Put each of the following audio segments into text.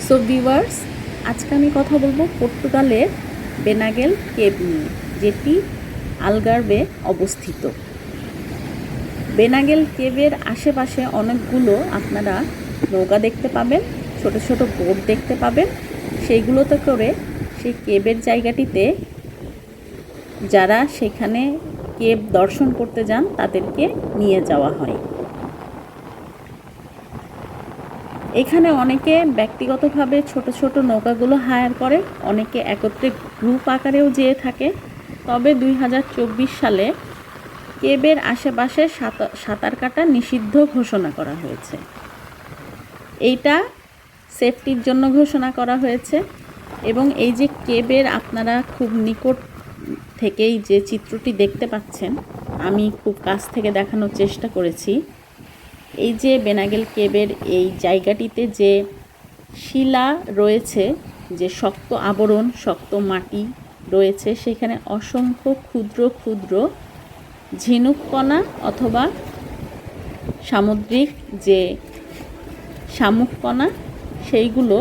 So viewers, আজকে আমি কথা বলবো পর্তুগালের বেনাগেল কেভ নিয়ে, যেটি আলগারভে অবস্থিত। বেনাগেল কেভের আশেপাশে অনেকগুলো আপনারা নৌকা দেখতে পাবেন, ছোট ছোট বোট দেখতে পাবেন। সেইগুলোতে করে সেই কেভের জায়গাটিতে যারা সেখানে কেভ দর্শন করতে যান তাদেরকে নিয়ে যাওয়া হয়। এখানে অনেকে ব্যক্তিগতভাবে ছোট ছোট নৌকাগুলো হায়ার করে, অনেকে একত্রে গ্রুপ আকারেও যেয়ে থাকে। তবে 2024 সালে কেবের আশেপাশে সাঁতার কাটা নিষিদ্ধ ঘোষণা করা হয়েছে। এইটা সেফটির জন্য ঘোষণা করা হয়েছে। এবং এই যে কেবের আপনারা খুব নিকট থেকেই যে চিত্রটি দেখতে পাচ্ছেন, আমি খুব কাছ থেকে দেখানোর চেষ্টা করেছি। এই যে বেনাগেল কেবের এই জায়গাটিতে যে শিলা রয়েছে, যে শক্ত আবরণ, শক্ত মাটি রয়েছে, সেখানে অসংখ্য ক্ষুদ্র ক্ষুদ্র ঝিনুক কণা অথবা সামুদ্রিক যে শামুক কণা সেইগুলো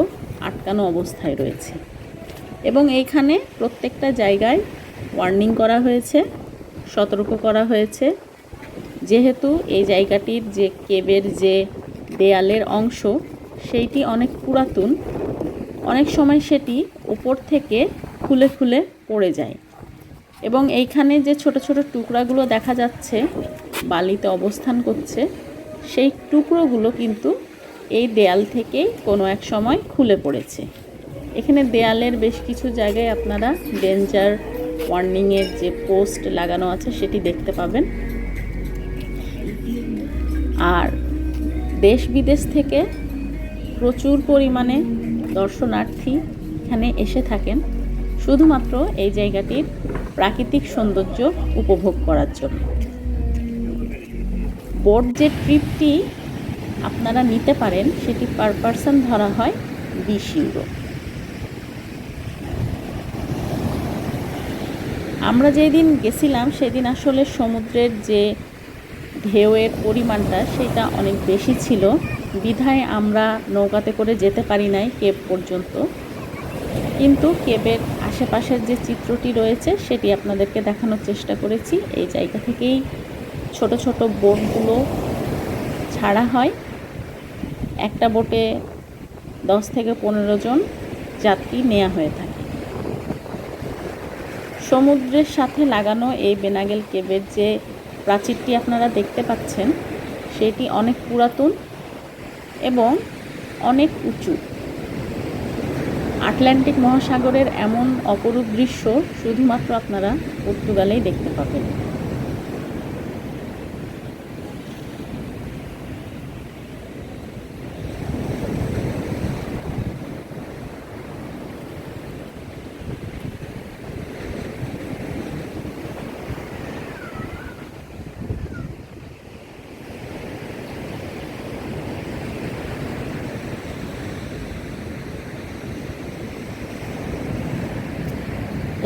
আটকানো অবস্থায় রয়েছে। এবং এইখানে প্রত্যেকটা জায়গায় ওয়ার্নিং করা হয়েছে, সতর্ক করা হয়েছে, যেহেতু এই জায়গাটির যে কেবের যে দেয়ালের অংশ সেইটি অনেক পুরাতন, অনেক সময় সেটি উপর থেকে খুলে খুলে পড়ে যায়। এবং এইখানে যে ছোট ছোট টুকরাগুলো দেখা যাচ্ছে বালিতে অবস্থান করছে, সেই টুকরোগুলো কিন্তু এই দেয়াল থেকেই কোনো এক সময় খুলে পড়েছে। এখানে দেয়ালের বেশ কিছু জায়গায় আপনারা ডেঞ্জার ওয়ার্নিংয়ের যে পোস্ট লাগানো আছে সেটি দেখতে পাবেন। আর দেশ বিদেশ থেকে প্রচুর পরিমাণে দর্শনার্থী এখানে এসে থাকেন শুধুমাত্র এই জায়গাটির প্রাকৃতিক সৌন্দর্য উপভোগ করার জন্য। বোট যে ট্রিপটি আপনারা নিতে পারেন সেটি পার পারসন ধরা হয় 20 ইউরো। আমরা যেদিন গেছিলাম সেদিন আসলে সমুদ্রের যে ঢেউয়ের পরিমাণটা সেটা অনেক বেশি ছিল, বিধায় আমরা নৌকাতে করে যেতে পারি নাই কেব পর্যন্ত। কিন্তু কেবের আশেপাশের যে চিত্রটি রয়েছে সেটি আপনাদেরকে দেখানোর চেষ্টা করেছি। এই জায়গা থেকেই ছোট ছোট বোটগুলো ছাড়া হয়। একটা বোটে 10 থেকে 15 জন যাত্রী নেওয়া হয়ে থাকে। সমুদ্রের সাথে লাগানো এই বেনাগেল কেবের যে প্রাচীরটি আপনারা দেখতে পাচ্ছেন সেটি অনেক পুরাতন এবং অনেক উঁচু। আটলান্টিক মহাসাগরের এমন অপরূপ দৃশ্য শুধুমাত্র আপনারা পর্তুগালেই দেখতে পাবেন।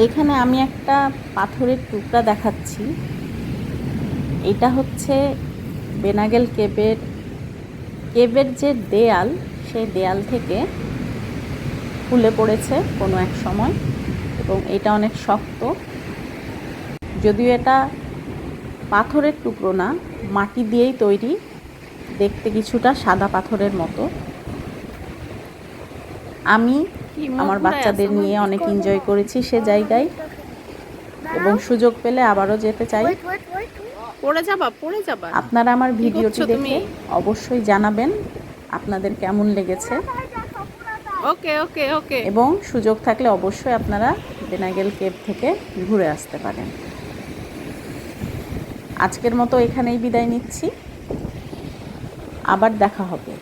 এখানে আমি একটা পাথরের টুকরা দেখাচ্ছি। এটা হচ্ছে বেনাগেল কেবের যে দেয়াল, সেই দেয়াল থেকে খুলে পড়েছে কোনো এক সময় এবং এটা অনেক শক্ত। যদিও এটা পাথরের টুকরো না, মাটি দিয়েই তৈরি, দেখতে কিছুটা সাদা পাথরের মতো। আমি আমার বাচ্চাদের নিয়ে অনেক এনজয় করেছি সে জায়গায় এবং সুযোগ পেলে আবারও যেতে চাই। আপনারা আমার ভিডিওটি দেখে অবশ্যই জানাবেন আপনাদের কেমন লেগেছে। এবং সুযোগ থাকলে অবশ্যই আপনারা বেনাগেল কেভ থেকে ঘুরে আসতে পারেন। আজকের মতো এখানেই বিদায় নিচ্ছি, আবার দেখা হবে।